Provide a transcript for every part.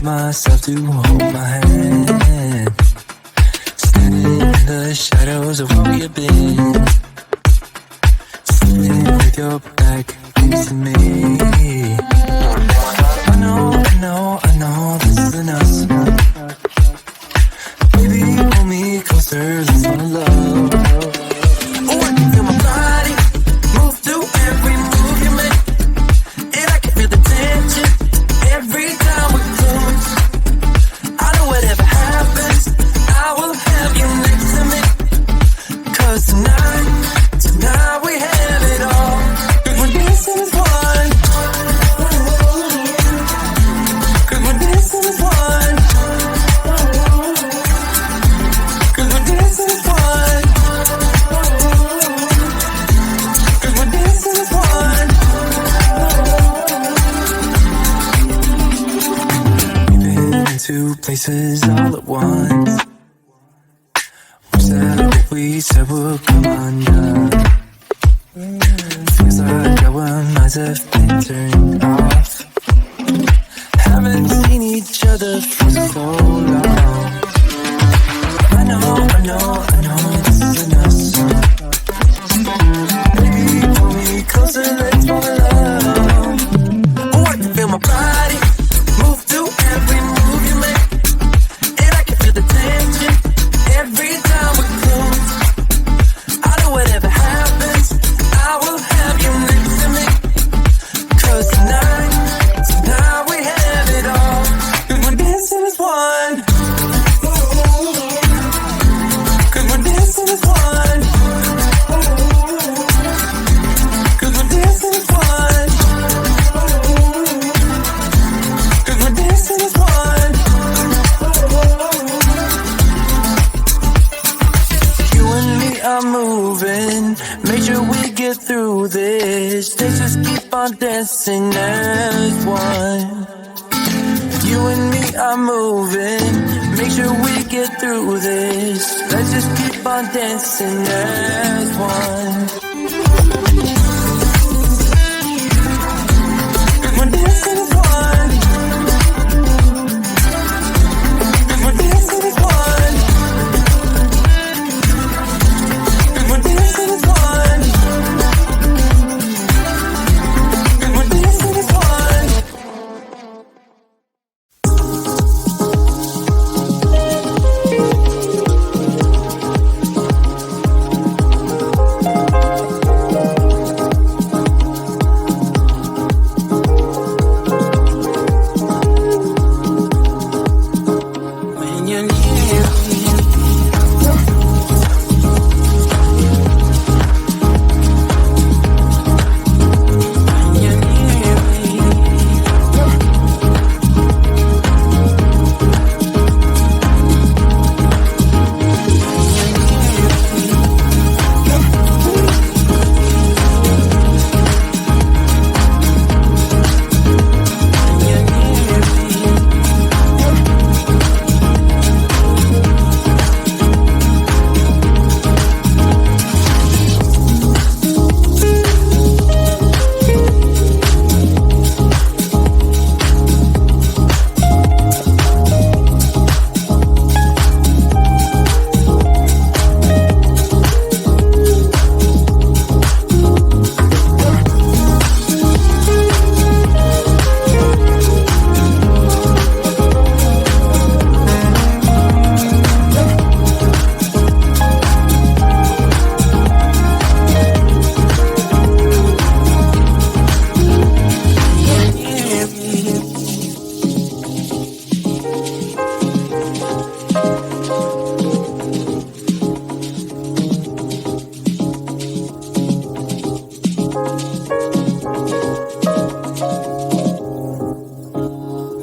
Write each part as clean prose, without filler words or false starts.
myself to hold my hand. Standing in the shadows of where we've been. Sitting with your back facing me. I know this isn't us. Baby, pull me closer, let's fall in love. Oh, I can feel my body move through every move you make. And I can feel the tension every time we close. I know whatever happens, I will have you next to me. 'Cause tonight we have it all. 'Cause we're dancing as one. 'Cause we're dancing as one. 'Cause we're dancing as one. 'Cause we're dancing as one. We've been in two places all at once. Wish that what we said would come undone. Feels like our minds have been turned off. Haven't seen each other for so long. I know this isn't us. Baby, pull me closer, let's fall in love. Oh, I can feel my body move through every move you make. And I can feel the tension every time we close. I know whatever happens, I will have you next to me. 'Cause tonight we have it all. 'Cause we're dancing as one. 'Cause we're dancing as one. 'Cause we're dancing as one. 'Cause we're dancing as one. You and me are moving, make sure we get through this. Let's just keep on dancing as one. You and me are moving, make sure we get through this. Let's just keep on dancing as one. 'Cause we're dancing as one. 'Cause we're dancing as one. 'Cause we're dancing as one. 'Cause we're dancing as one. When you're near me.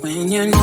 When you're near me. When you're near me.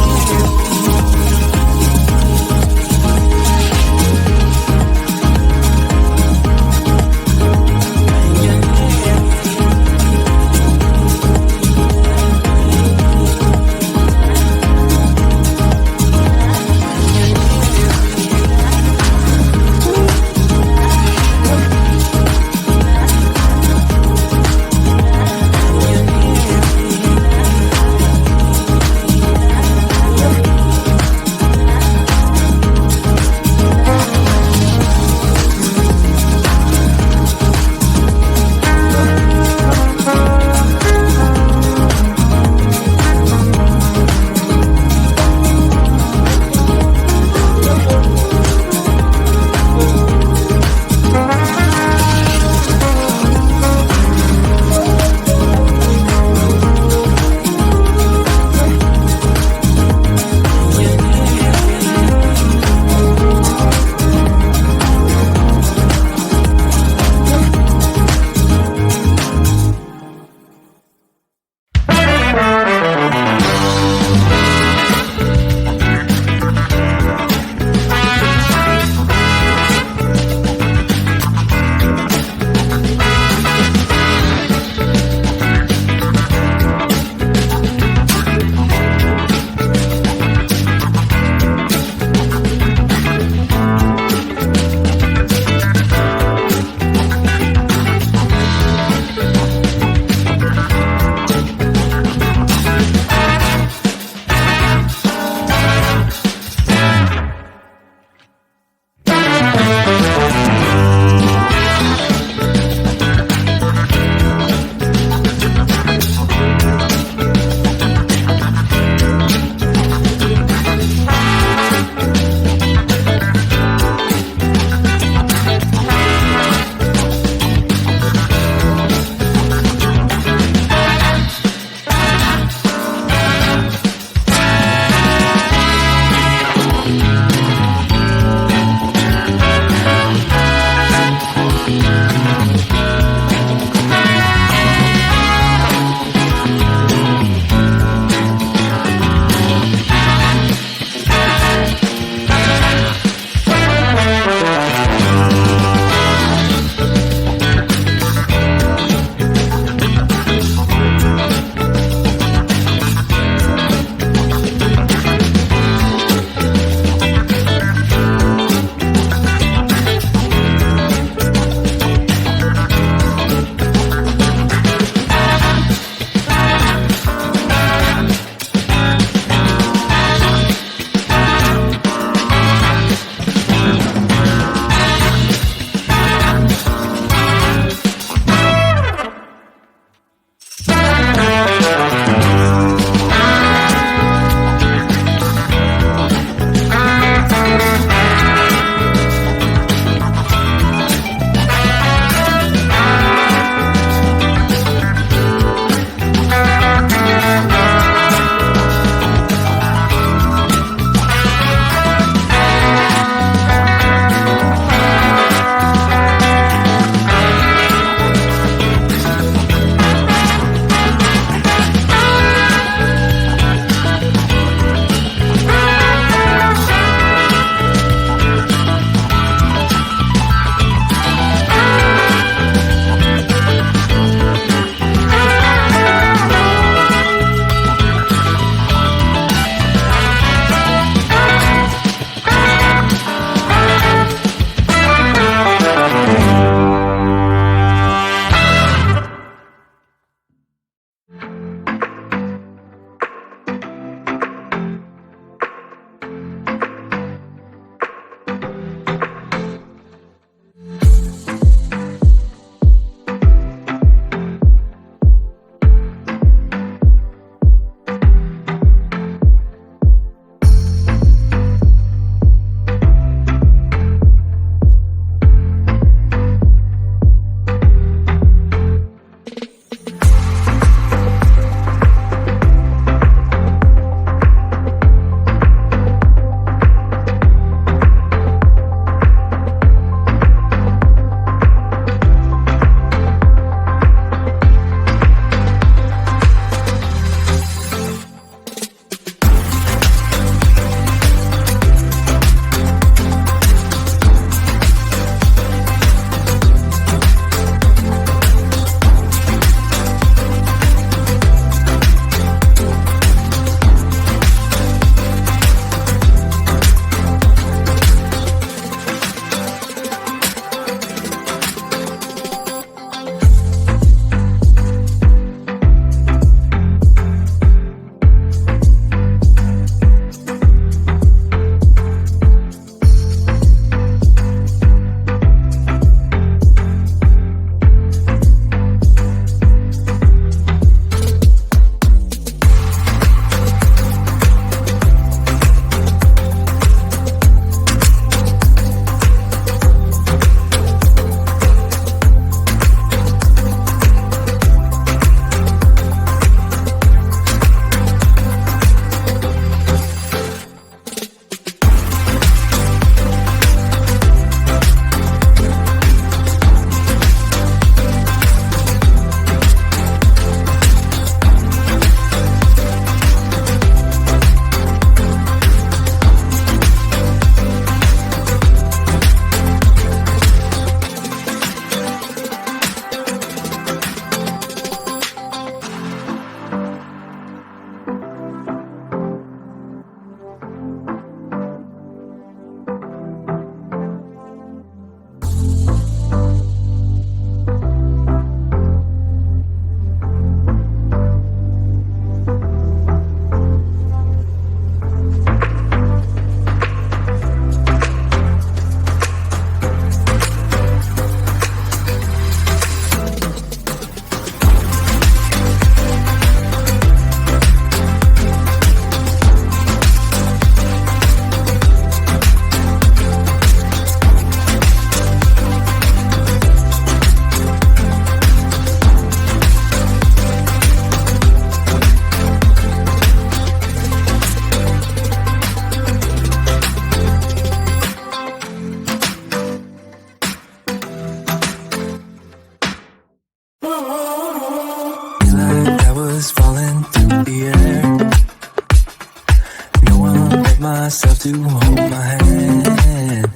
myself to hold my hand.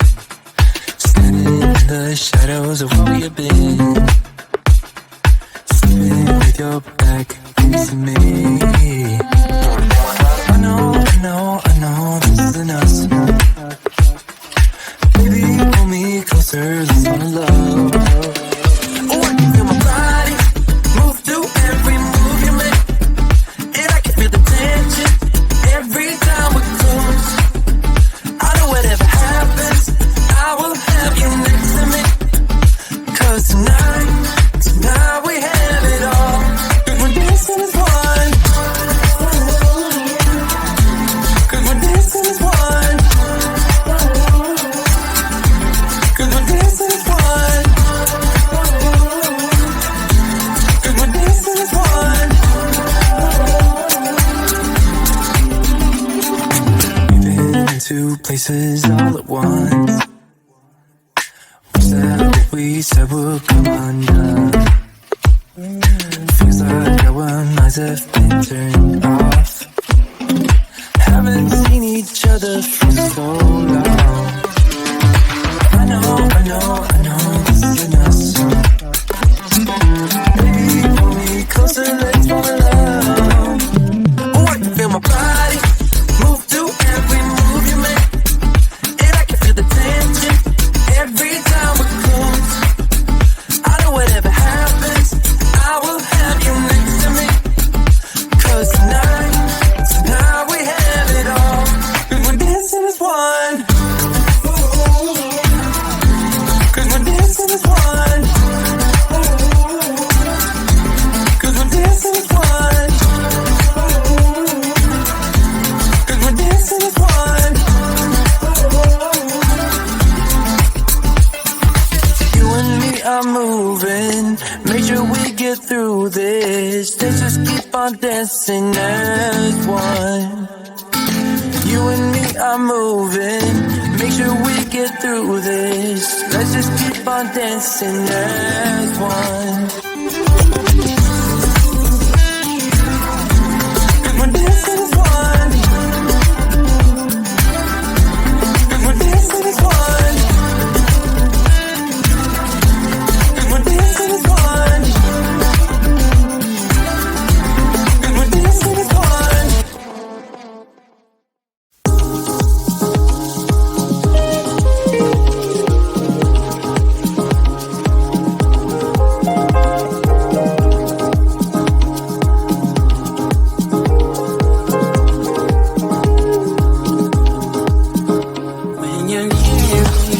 Standing in the shadows of where you've been. Sitting with your back facing me. I know this isn't us. Baby, pull me closer, let's fall in love. Oh, I can feel my body move to every move you make. And I can feel the tension every time we're close. I know whatever happens, I will have you next to me. 'Cause tonight we have it all. 'Cause we're dancing as one. 'Cause we're dancing as one. 'Cause we're dancing as one. 'Cause we're dancing as one. We've been in two places all at once. Was that what we said would come undone? Feels like our minds have been turned off. Haven't seen each other for so long. I know this isn't us. Baby, pull me closer, let's fall in love. Oh, I can feel my body move to every move you make. And I can feel the tension every time we're close. I know whatever happens, I will have you next to me. 'Cause tonight we have it all. 'Cause we're dancing as one. 'Cause we're dancing as one. 'Cause we're dancing as one. 'Cause we're dancing as one. You and me are moving, make sure we get through this. Let's just keep on dancing as one. You and me are moving, make sure we get through this. Let's just keep on dancing as one. 'Cause we're dancing as one. 'Cause we're dancing as one. 'Cause we're dancing as one. 'Cause we're dancing as one. When you're near me, when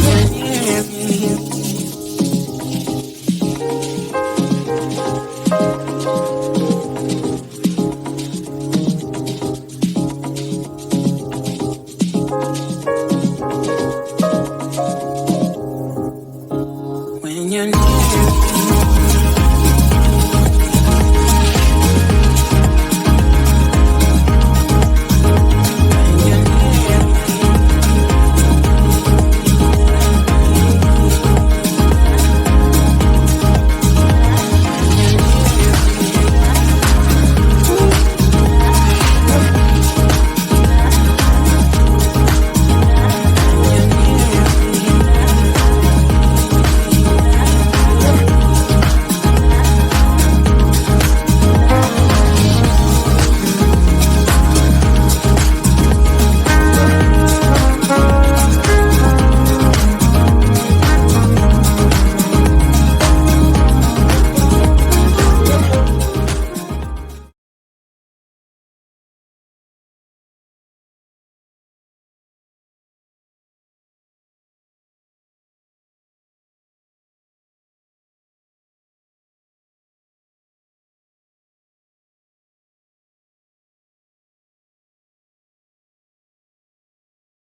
you're near me, when you're near me.